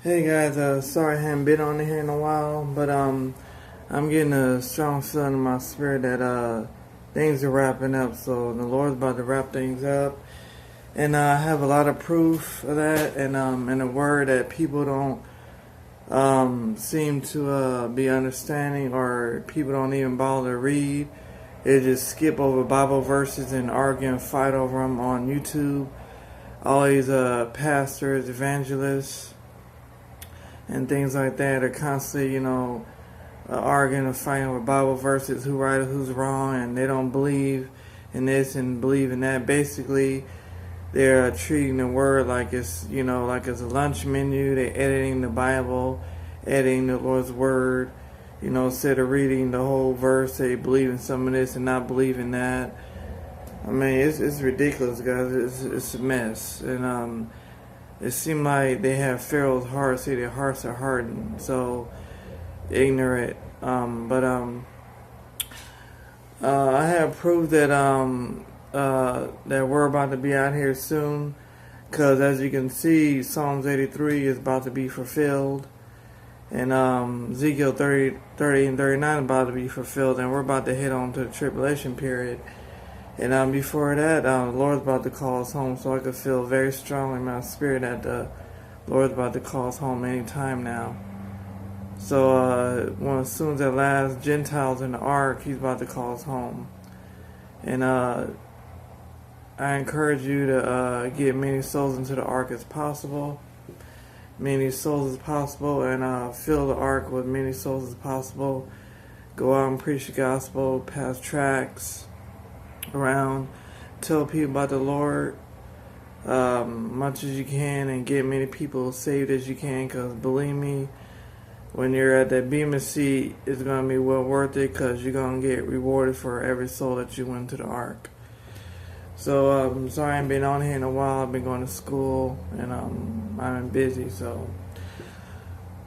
Hey guys, sorry I haven't been on here in a while, but I'm getting a strong feeling in my spirit that things are wrapping up. So the Lord's about to wrap things up, and I have a lot of proof of that, and a word that people don't seem to be understanding, or people don't even bother to read. They just skip over Bible verses and argue and fight over them on YouTube. All these pastors, evangelists, and things like that are constantly, arguing and fighting over Bible verses, who right, who's wrong, and they don't believe in this and believe in that. Basically, they're treating the word like it's, like it's a lunch menu. They're editing the Bible, editing the Lord's word. Instead of reading the whole verse, they believe in some of this and not believe in that. I mean, it's ridiculous, guys. It's a mess, and it seemed like they have Pharaoh's heart. See, their hearts are hardened, so ignorant. I have proof that that we're about to be out here soon, because as you can see, Psalms 83 is about to be fulfilled, and Ezekiel 30 and 39 is about to be fulfilled, and we're about to head on to the tribulation period. And before that, the Lord's about to call us home, so I could feel very strongly in my spirit that the Lord's about to call us home any time now. So as soon as that last Gentiles in the ark, He's about to call us home. And I encourage you to get many souls into the ark as possible, many souls as possible, and fill the ark with many souls as possible. Go out and preach the gospel, pass tracts around, tell people about the Lord much as you can, and get many people saved as you can, because believe me, when you're at that Bema seat, it's going to be well worth it, because you're going to get rewarded for every soul that you went to the ark. So I'm sorry I haven't been on here in a while. I've been going to school, and I've been busy. So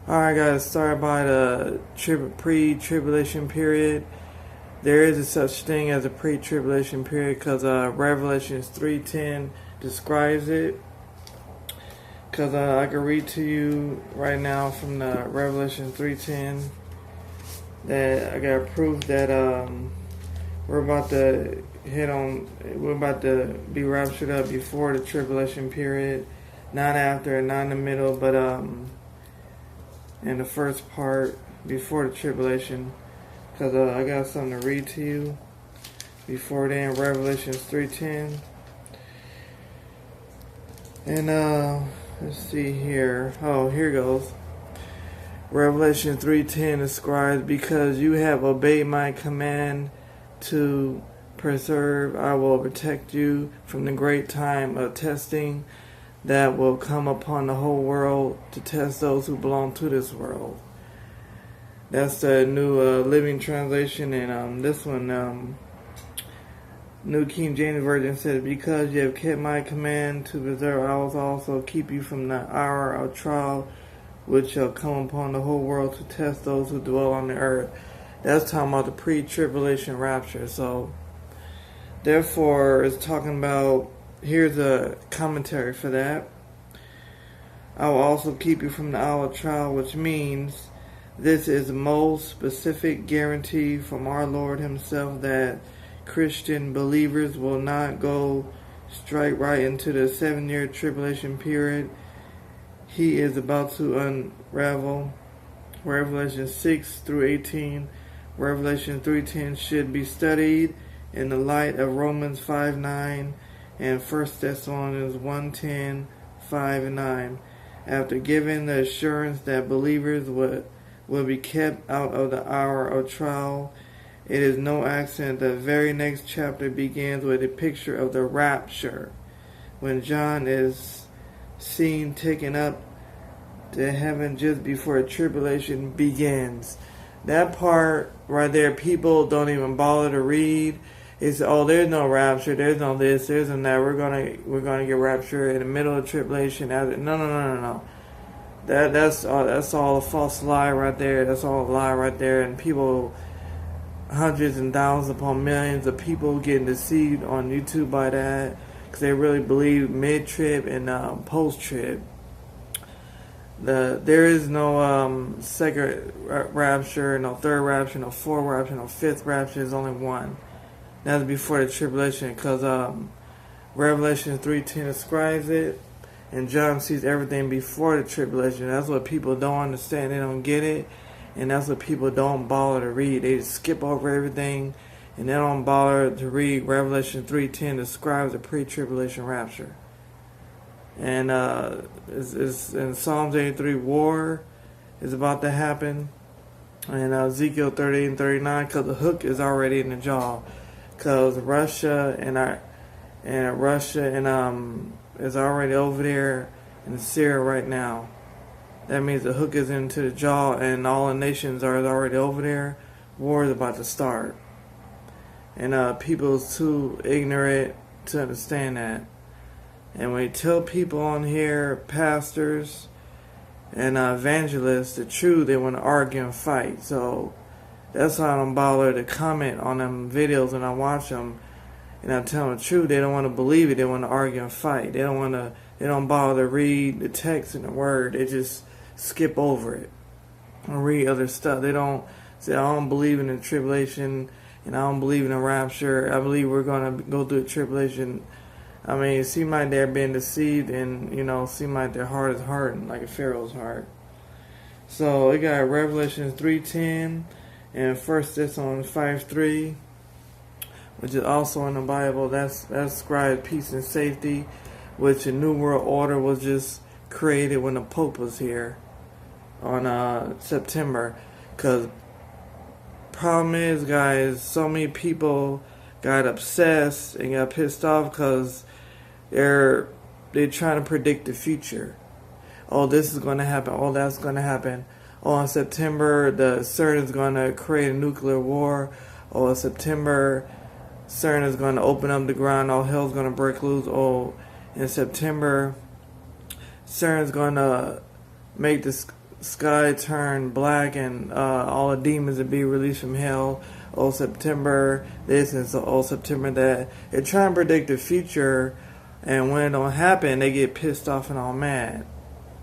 alright guys, sorry about the pre-tribulation period. There is a such thing as a pre-tribulation period, because Revelation 3:10 describes it. Because I can read to you right now from the Revelation 3:10 that I got proof that we're about to we're about to be raptured up before the tribulation period, not after, not in the middle, but in the first part before the tribulation. Because I got something to read to you before then, Revelation 3:10. And let's see here. Oh, here goes. Revelation 3:10 describes, because you have obeyed my command to preserve, I will protect you from the great time of testing that will come upon the whole world to test those who belong to this world. That's the New Living Translation, and this one, New King James Version says, because you have kept my command to preserve, I will also keep you from the hour of trial which shall come upon the whole world to test those who dwell on the earth. That's talking about the pre-tribulation rapture. So, therefore, it's talking about, here's a commentary for that. I will also keep you from the hour of trial, which means this is the most specific guarantee from our Lord Himself that Christian believers will not go straight right into the 7-year tribulation period He is about to unravel. Revelation 6 through 18. Revelation 3:10 should be studied in the light of Romans 5:9 and 1 Thessalonians 1:10, 5 and 9. After giving the assurance that believers will be kept out of the hour of trial, it is no accident the very next chapter begins with a picture of the rapture, when John is seen taken up to heaven just before tribulation begins. That part right there, people don't even bother to read. It's, oh, there's no rapture, there's no this, there's no that. We're gonna get raptured in the middle of tribulation. No. That's all a false lie right there. That's all a lie right there. And people, hundreds and thousands upon millions of people getting deceived on YouTube by that, because they really believe mid-trib and post-trib. There is no second rapture, no third rapture, no fourth rapture, no fifth rapture. There's only one. That's before the tribulation, because Revelation 3:10 describes it, and John sees everything before the tribulation. That's what people don't understand. They don't get it, and that's what people don't bother to read. They just skip over everything, and they don't bother to read Revelation 3:10 describes the pre-tribulation rapture. And it's in Psalms 83, war is about to happen. And Ezekiel 38 and 39, because the hook is already in the jaw. Because Russia is already over there in Syria right now. That means the hook is into the jaw, and all the nations are already over there. War is about to start. And people is too ignorant to understand that. And when you tell people on here, pastors and evangelists, the truth, they want to argue and fight. So that's why I don't bother to comment on them videos when I watch them. And I tell them the truth. They don't want to believe it. They want to argue and fight. They don't bother to read the text and the word. They just skip over it and read other stuff. They don't say, I don't believe in the tribulation and I don't believe in the rapture. I believe we're going to go through the tribulation. I mean, it seems like they're being deceived, and, it seems like their heart is hardened, like a Pharaoh's heart. So, we got Revelation 3:10 and 1 Thessalonians 5:3, which is also in the Bible. That describes peace and safety, which the New World Order was just created when the Pope was here on September. Because problem is, guys, so many people got obsessed and got pissed off because they're trying to predict the future. Oh, this is going to happen. Oh, that's going to happen. Oh, in September, the CERN is going to create a nuclear war. Oh, in September, CERN is going to open up the ground. All hell's going to break loose. Oh, in September, CERN is going to make the sky turn black and all the demons will be released from hell. Oh, September this and so, oh, September that. They're trying to predict the future, and when it don't happen, they get pissed off and all mad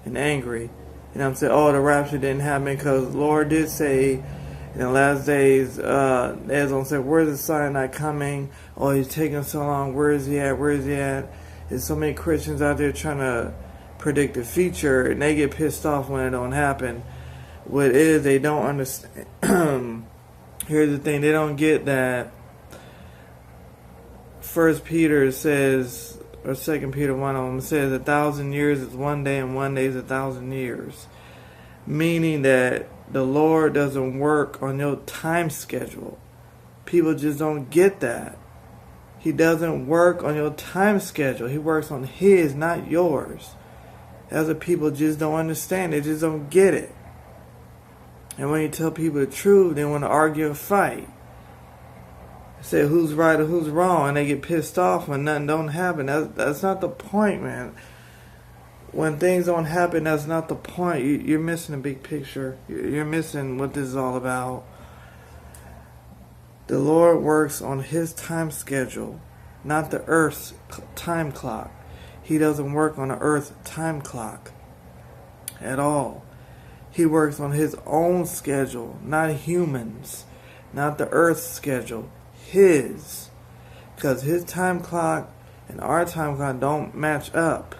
and angry. I'm saying, oh, the rapture didn't happen because the Lord did say in the last days, they're going to say, where's the Sinai coming? Oh, he's taking so long. Where is he at? Where is he at? There's so many Christians out there trying to predict the future, and they get pissed off when it don't happen. What it is, they don't understand. Here's the thing, they don't get that 1 Peter says, or 2 Peter, one of them says, 1,000 years is one day and one day is 1,000 years. Meaning that the Lord doesn't work on your time schedule. People just don't get that. He doesn't work on your time schedule. He works on His, not yours. That's what people just don't understand. They just don't get it. And when you tell people the truth, they want to argue and fight. Say who's right or who's wrong, and they get pissed off when nothing don't happen. That's not the point, man. When things don't happen, that's not the point. You're missing the big picture. You're missing what this is all about. The Lord works on His time schedule, not the earth's time clock. He doesn't work on the earth's time clock at all. He works on His own schedule, not humans, not the earth's schedule, His. Because His time clock and our time clock don't match up.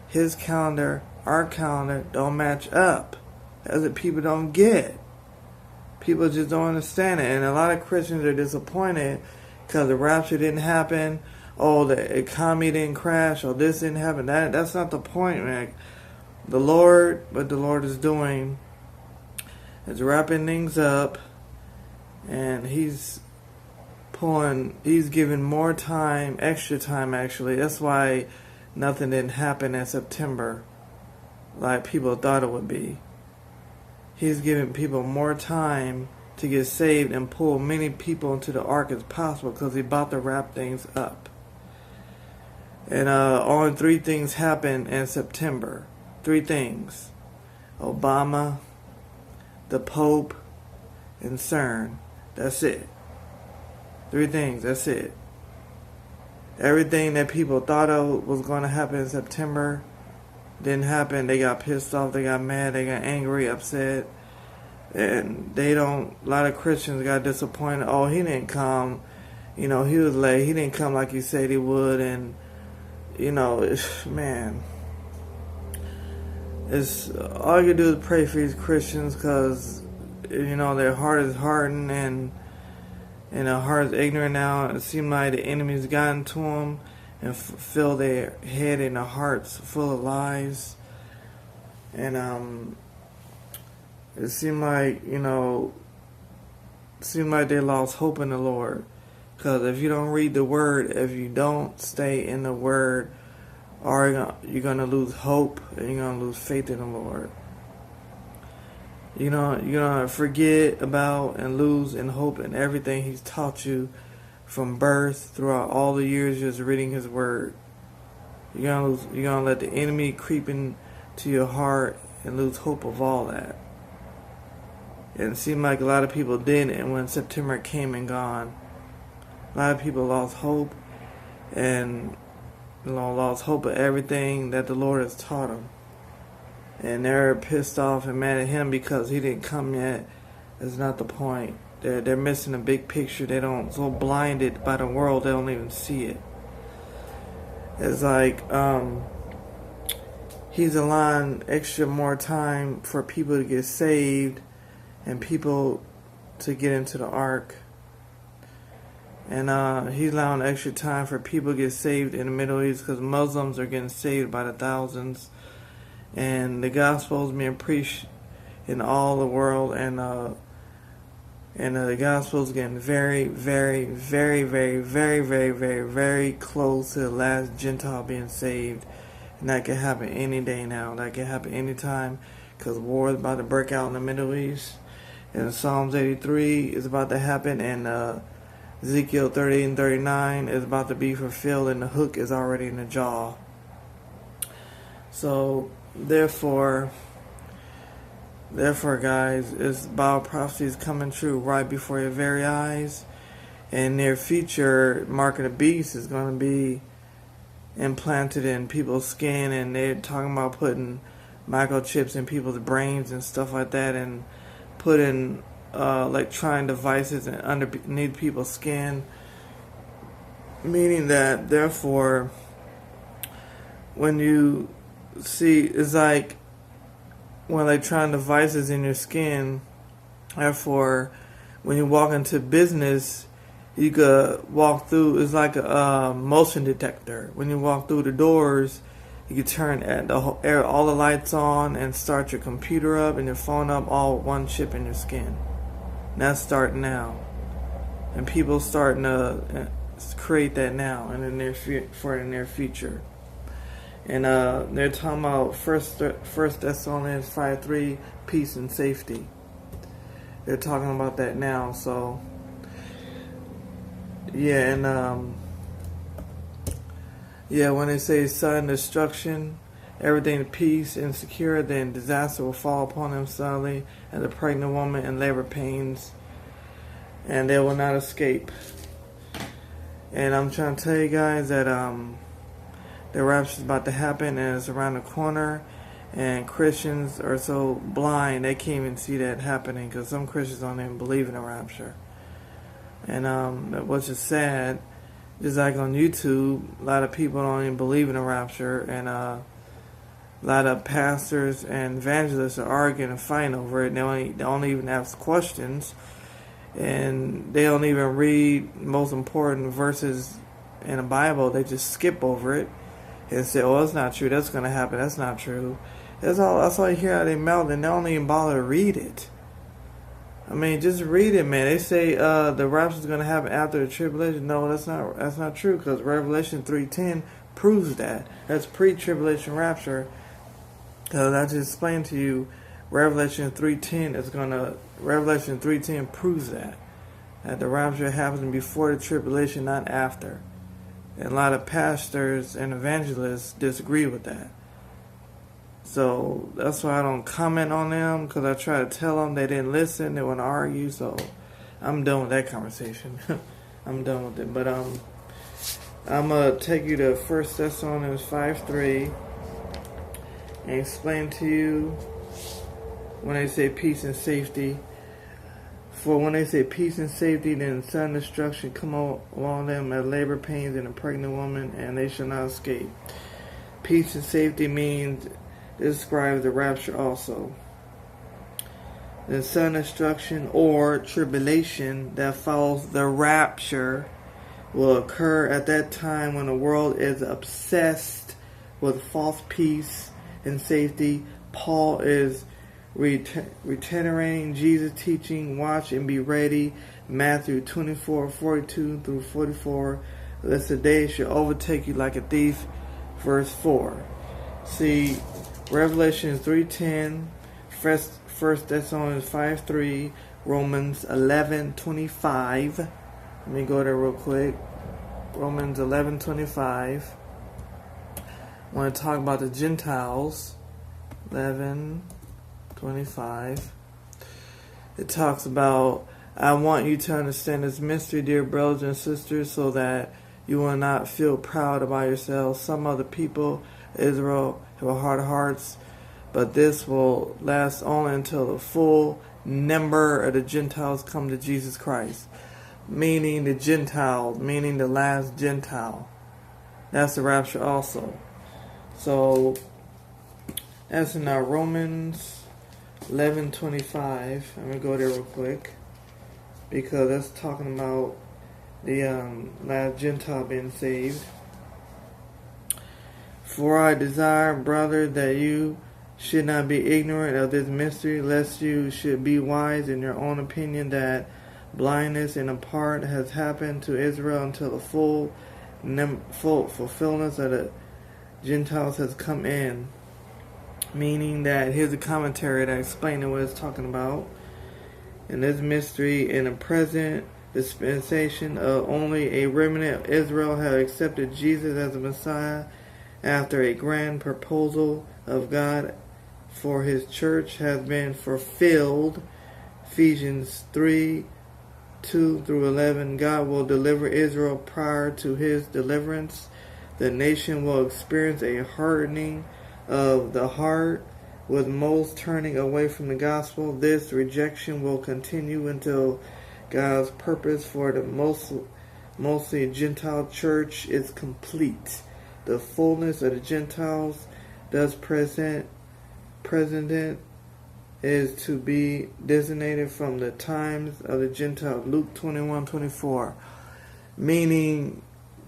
His calendar, our calendar don't match up. That's what people don't get. People just don't understand it. And a lot of Christians are disappointed because the rapture didn't happen. Oh, the economy didn't crash. Oh, this didn't happen. That's not the point, man. What the Lord is doing is wrapping things up, and He's giving more time, extra time actually. That's why nothing didn't happen in September like people thought it would be. He's giving people more time to get saved and pull many people into the ark as possible because He's about to wrap things up. And only 3 things happen in September. 3 things. Obama, the Pope, and CERN. That's it. 3 things. That's it. Everything that people thought of was going to happen in September didn't happen. They got pissed off, they got mad, they got angry, upset, and a lot of Christians got disappointed. Oh, he didn't come, he was late, he didn't come like he said he would. And man, it's all you can do is pray for these Christians, because their heart is hardened, and their heart is ignorant now. It seems like the enemy's gotten to them and fill their head and their hearts full of lies. And it seemed like they lost hope in the Lord. Because if you don't read the Word, if you don't stay in the Word, you're going to lose hope, and you're going to lose faith in the Lord. You're going to forget about and lose in hope in everything He's taught you from birth throughout all the years just reading His Word. You're going to let the enemy creep into your heart and lose hope of all that. And it seemed like a lot of people did, and when September came and gone, a lot of people lost hope, and lost hope of everything that the Lord has taught them. And they're pissed off and mad at Him because He didn't come yet. That's not the point. They're missing the big picture. So blinded by the world, they don't even see it. It's like He's allowing extra more time for people to get saved and people to get into the ark. And He's allowing extra time for people to get saved in the Middle East, because Muslims are getting saved by the thousands. And the gospel is being preached in all the world, and the gospel is getting very, very, very, very, very, very, very, very close to the last Gentile being saved. And that can happen any day now. That can happen anytime, because war is about to break out in the Middle East. And Psalms 83 is about to happen, and Ezekiel 38 and 39 is about to be fulfilled, and the hook is already in the jaw. So Therefore, guys, Bible prophecy is coming true right before your very eyes. And their future mark of the beast is going to be implanted in people's skin, and they're talking about putting microchips in people's brains and stuff like that, and putting electronic devices underneath people's skin. Meaning that, therefore, when you see, it's like when electronic devices in your skin. Therefore, when you walk into business, you could walk through. It's like a motion detector. When you walk through the doors, you can turn all the lights on and start your computer up and your phone up, all with one chip in your skin. And that's starting now, and people starting to create that now and for the near future. And they're talking about First Thessalonians 5:3, peace and safety. They're talking about that now. So yeah, and when they say sudden destruction, everything peace and secure, then disaster will fall upon them suddenly, and the pregnant woman in labor pains, and they will not escape. And I'm trying to tell you guys that the rapture is about to happen, and it's around the corner. And Christians are so blind they can't even see that happening, because some Christians don't even believe in the rapture. And which is sad. Just like on YouTube, a lot of people don't even believe in the rapture, and a lot of pastors and evangelists are arguing and fighting over it. They don't even ask questions, and they don't even read most important verses in the Bible. They just skip over it and say, "Oh, that's not true. That's going to happen. That's not true." That's all you hear out of their mouth, and they don't even bother to read it. I mean, just read it, man. They say the rapture is going to happen after the tribulation. No, that's not true, because Revelation 3:10 proves that. That's pre-tribulation rapture. Because I just explained to you, Revelation 3:10 proves that the rapture happens before the tribulation, not after. And a lot of pastors and evangelists disagree with that. So that's why I don't comment on them, because I try to tell them they didn't listen, they want to argue. So I'm done with that conversation. I'm done with it. But I'm going to take you to 1 Thessalonians 5:3. and explain to you when they say peace and safety. For when they say peace and safety, then sudden destruction come along them as labor pains in a pregnant woman, and they shall not escape. Peace and safety means, describes the rapture also. The sudden destruction or tribulation that follows the rapture will occur at that time when the world is obsessed with false peace and safety. Paul is reiterating Jesus' teaching, watch and be ready, Matthew 24:42 through 44, lest the day should overtake you like a thief, verse 4. See, Revelation 3:10, 1 Thessalonians 5:3, Romans 11:25. Let me go there real quick. Romans 11:25. I want to talk about the Gentiles. 11:25. It talks about, I want you to understand this mystery, dear brothers and sisters, so that you will not feel proud about yourselves. Some other people, Israel, have hard hearts, but this will last only until the full number of the Gentiles come to Jesus Christ. Meaning the Gentiles, meaning the last Gentile. That's the rapture also. So, that's in Romans 11:25. I'm going to go there real quick, because that's talking about the last Gentile being saved. For I desire, brother, that you should not be ignorant of this mystery, lest you should be wise in your own opinion, that blindness in a part has happened to Israel until the full fulfillment of the Gentiles has come in. Meaning that, here's a commentary that explaining what it's talking about. In this mystery, in the present dispensation, only a remnant of Israel have accepted Jesus as the Messiah after a grand proposal of God for his church has been fulfilled. Ephesians 3:2 through 11. God will deliver Israel. Prior to his deliverance, the nation will experience a hardening of the heart, with most turning away from the gospel. This rejection will continue until God's purpose for the mostly Gentile church is complete. The fullness of the Gentiles, thus present is to be designated from the times of the Gentiles. Luke 21:24. Meaning,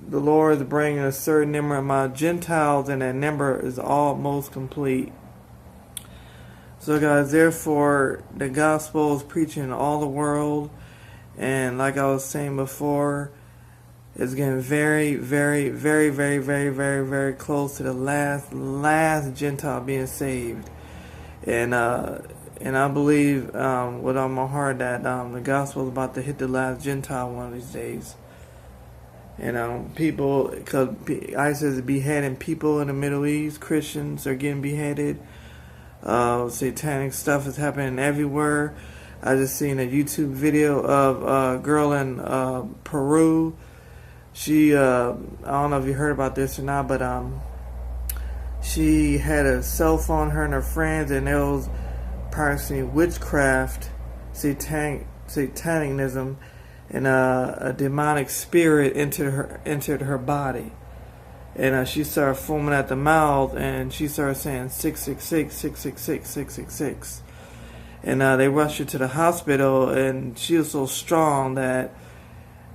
the Lord is bringing a certain number of Gentiles, and that number is almost complete. So guys, therefore, the gospel is preaching in all the world, and like I was saying before, it's getting very, very, very, very, very, very, very close to the last Gentile being saved. And I believe with all my heart that the gospel is about to hit the last Gentile one of these days. People, because ISIS is beheading people in the Middle East. Christians are getting beheaded. Satanic stuff is happening everywhere. I just seen a YouTube video of a girl in Peru. She, I don't know if you heard about this or not, but she had a cell phone, her and her friends, and there was practicing witchcraft, satanism, and a demonic spirit entered her body, and she started foaming at the mouth, and she started saying 666, 666, 666, and they rushed her to the hospital, and she was so strong that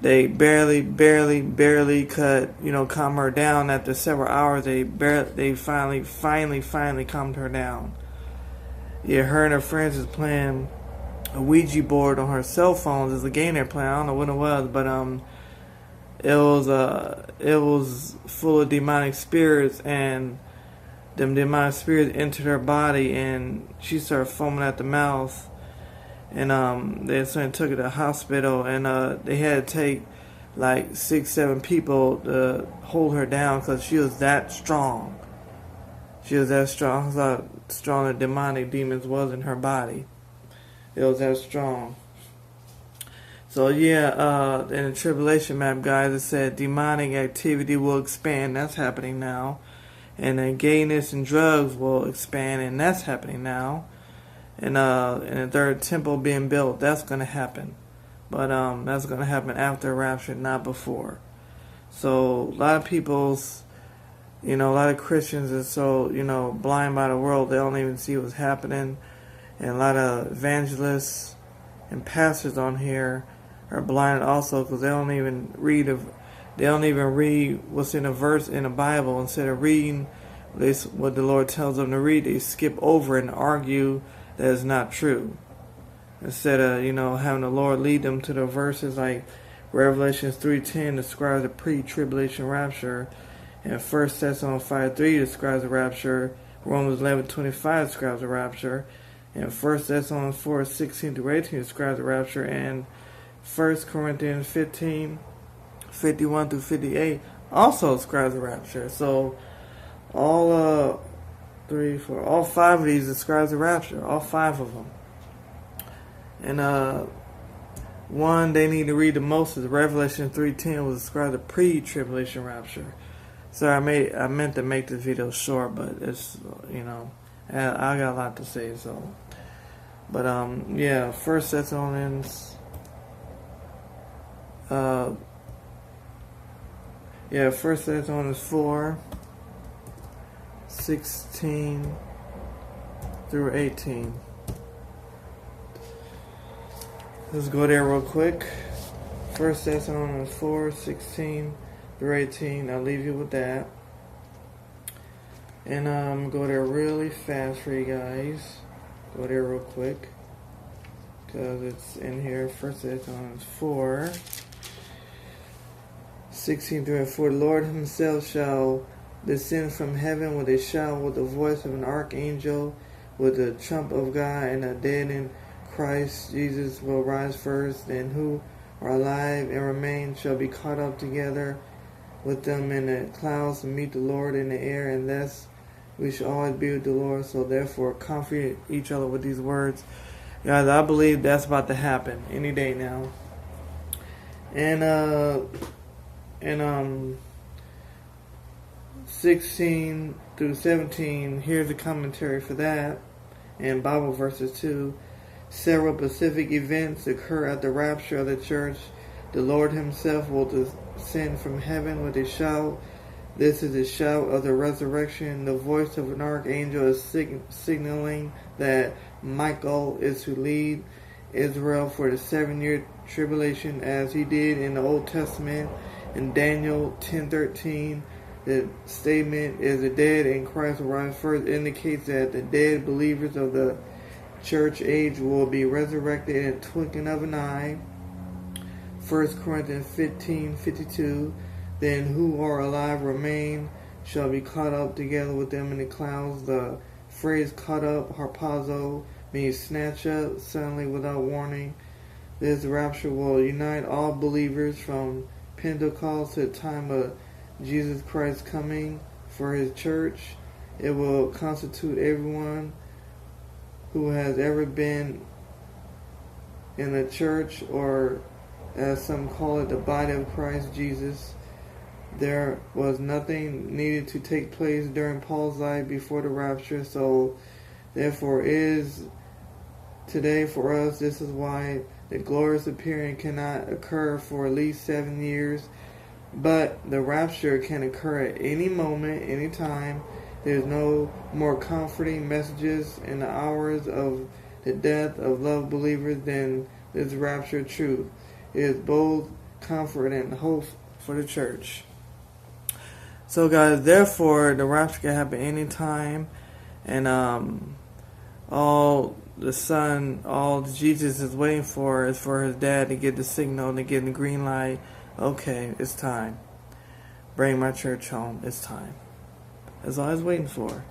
they barely could calm her down. After several hours, they finally calmed her down. Yeah, her and her friends was playing a Ouija board on her cell phones. There's a game they're playing. I don't know what it was, but it was full of demonic spirits, and them demonic spirits entered her body, and she started foaming at the mouth. And they took her to the hospital, and they had to take like 6-7 people to hold her down because she was that strong. She was that strong. How strong the demonic demons was in her body. It was that strong. So yeah, in the tribulation map, guys, it said demonic activity will expand. That's happening now. and then gayness and drugs will expand, and that's happening now. And the third temple being built, that's going to happen. But that's going to happen after rapture, not before. So a lot of people's, a lot of Christians are so, blind by the world, they don't even see what's happening. And a lot of evangelists and pastors on here are blind also, because they don't even read what's in a verse in the Bible. Instead of reading what the Lord tells them to read, they skip over and argue that is not true. Instead of, having the Lord lead them to the verses like Revelation 3:10 describes the pre-tribulation rapture, and 1 Thessalonians 5:3 describes the rapture, Romans 11:25 describes the rapture, and 1 Thessalonians 4:16-18 describes the rapture, and 1 Corinthians 15:51-58 also describes the rapture. So all 5 of these describes the rapture, all 5 of them. And one they need to read the most is Revelation 3:10, will describe the pre-tribulation rapture. Sorry, I meant to make this video short, but it's, I got a lot to say, so. But, 1 Thessalonians, 1 Thessalonians 4:16-18. Let's go there real quick. 1 Thessalonians 4:16-18. I'll leave you with that. And go there really fast for you guys. Go there real quick, because it's in here. 1 Thessalonians 4:16-18. The Lord himself shall descend from heaven with a shout, with the voice of an archangel, with the trump of God, and the dead in Christ Jesus will rise first. Then who are alive and remain shall be caught up together with them in the clouds to meet the Lord in the air, and thus we shall always be with the Lord. So therefore comfort each other with these words. Guys, I believe that's about to happen any day now. And 16-17, here's a commentary for that, and Bible verses too. Several specific events occur at the rapture of the church. The Lord himself will descend from heaven with a shout. This is the shout of the resurrection. The voice of an archangel is signaling that Michael is to lead Israel for the 7-year tribulation, as he did in the Old Testament. In Daniel 10:13, the statement is the dead in Christ will rise first, indicates that the dead believers of the church age will be resurrected in a twinkling of an eye. 1 Corinthians 15:52. Then who are alive remain shall be caught up together with them in the clouds. The phrase caught up, harpazo, means snatch up suddenly without warning. This rapture will unite all believers from Pentecost to the time of Jesus Christ coming for his church. It will constitute everyone who has ever been in the church, or as some call it, the body of Christ Jesus. There was nothing needed to take place during Paul's life before the rapture, so therefore it is today for us. This is why the glorious appearing cannot occur for at least 7 years, but the rapture can occur at any moment, any time. There's no more comforting messages in the hours of the death of loved believers than this rapture truth. It is both comfort and hope for the church. So guys, therefore the rapture can happen anytime, and all Jesus is waiting for is for his dad to get the signal, to get the green light. Okay, it's time. Bring my church home. It's time. That's all he's waiting for.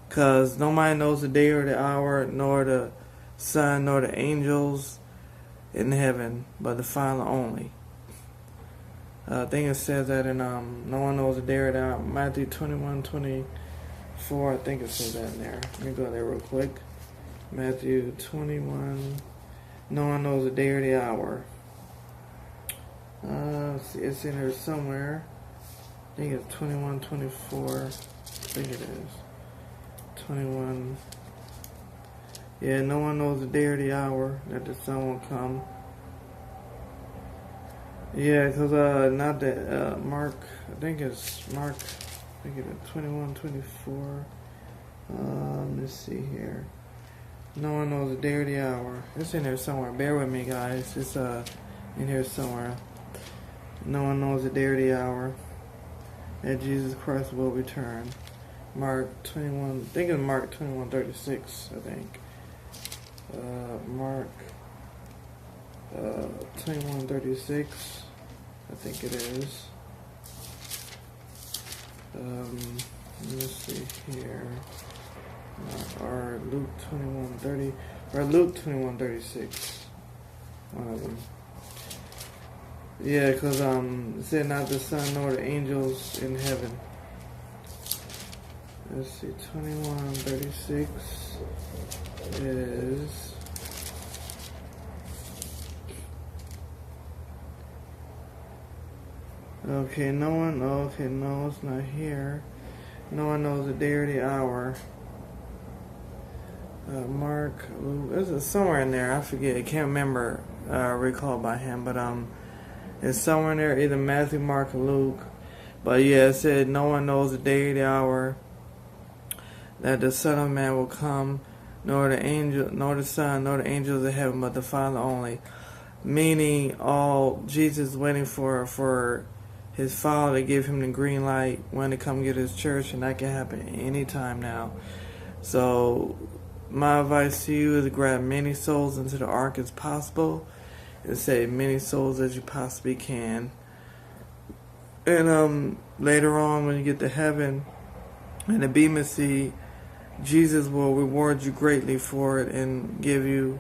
Because nobody knows the day or the hour, nor the Son, nor the angels in heaven, but the Father only. I think it says that in no one knows the day or the hour. Matthew 21:24. I think it says that in there. Let me go there real quick. Matthew 21. No one knows the day or the hour. Let's see, it's in there somewhere. I think it's 21:24. think it is. 21. Yeah, no one knows the day or the hour that the Son will come. Yeah, because not that Mark, I think it's Mark, I think it's 21, 24. Let me see here. No one knows the day or the hour. It's in there somewhere. Bear with me, guys. It's in here somewhere. No one knows the day or the hour that Jesus Christ will return. Mark 21. I think it's Mark 21:36. I think. Mark 21:36. I think it is. Let me see here. Or Luke 21:30, or Luke 21:36. One of them. Yeah, because it said not the Son nor the angels in heaven. Let's see, 21:36 is. Okay, no one. Okay, no, it's not here. No one knows the day or the hour. Mark, it's somewhere in there. I forget. I can't remember. Recall by him, but it's somewhere in there. Either Matthew, Mark, or Luke. But yeah, it said no one knows the day or the hour that the Son of Man will come, nor the angel, nor the Son, nor the angels of heaven, but the Father only. Meaning, all Jesus is waiting for his Father to give him the green light when to come get his church, and that can happen anytime now. So my advice to you is to grab many souls into the ark as possible and save many souls as you possibly can. And later on, when you get to heaven and the Bema seat, Jesus will reward you greatly for it and give you,